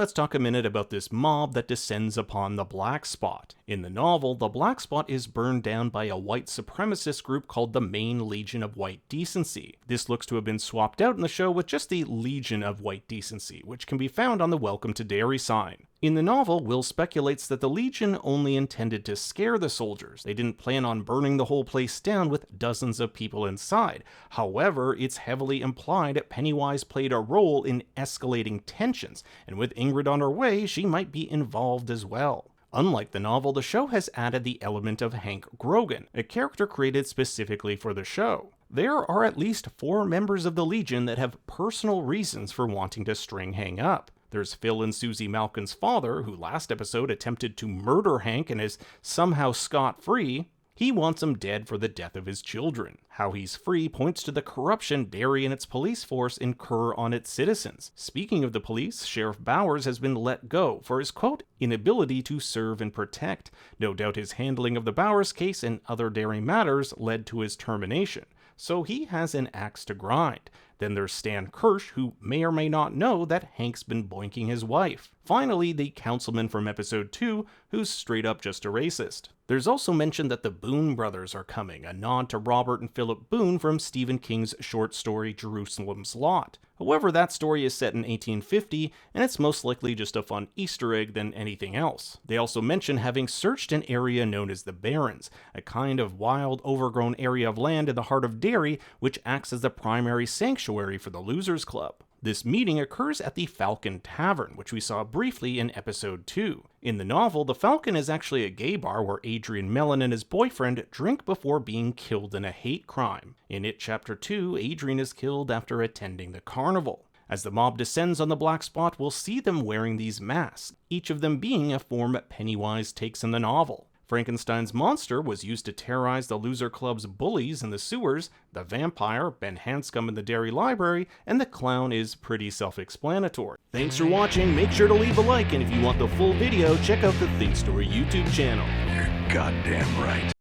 Let's talk a minute about this mob that descends upon the Black Spot. In the novel, the Black Spot is burned down by a white supremacist group called the Main Legion of White Decency. This looks to have been swapped out in the show with just the Legion of White Decency, which can be found on the Welcome to Derry sign. In the novel, Will speculates that the Legion only intended to scare the soldiers. They didn't plan on burning the whole place down with dozens of people inside. However, it's heavily implied that Pennywise played a role in escalating tensions, and with Ingrid on her way, she might be involved as well. Unlike the novel, the show has added the element of Hank Grogan, a character created specifically for the show. There are at least 4 members of the Legion that have personal reasons for wanting to string Hank up. There's Phil and Susie Malkin's father, who last episode attempted to murder Hank and is somehow scot-free. He wants him dead for the death of his children. How he's free points to the corruption Derry and its police force incur on its citizens. Speaking of the police, Sheriff Bowers has been let go for his, quote, inability to serve and protect. No doubt his handling of the Bowers case and other Derry matters led to his termination. So he has an axe to grind. Then there's Stan Kirsch, who may or may not know that Hank's been boinking his wife. Finally, the councilman from episode 2, who's straight up just a racist. There's also mention that the Boone brothers are coming, a nod to Robert and Philip Boone from Stephen King's short story Jerusalem's Lot. However, that story is set in 1850, and it's most likely just a fun Easter egg than anything else. They also mention having searched an area known as the Barrens, a kind of wild, overgrown area of land in the heart of Derry, which acts as the primary sanctuary for the Losers Club. This meeting occurs at the Falcon Tavern, which we saw briefly in episode 2. In the novel, the Falcon is actually a gay bar where Adrian Mellon and his boyfriend drink before being killed in a hate crime. In It Chapter 2, Adrian is killed after attending the carnival. As the mob descends on the Black Spot, we'll see them wearing these masks, each of them being a form Pennywise takes in the novel. Frankenstein's monster was used to terrorize the Loser Club's bullies in the sewers, the vampire, Ben Hanscom in the Derry Library, and the clown is pretty self-explanatory. Thanks for watching, make sure to leave a like, and if you want the full video, check out the Think Story YouTube channel. You're goddamn right.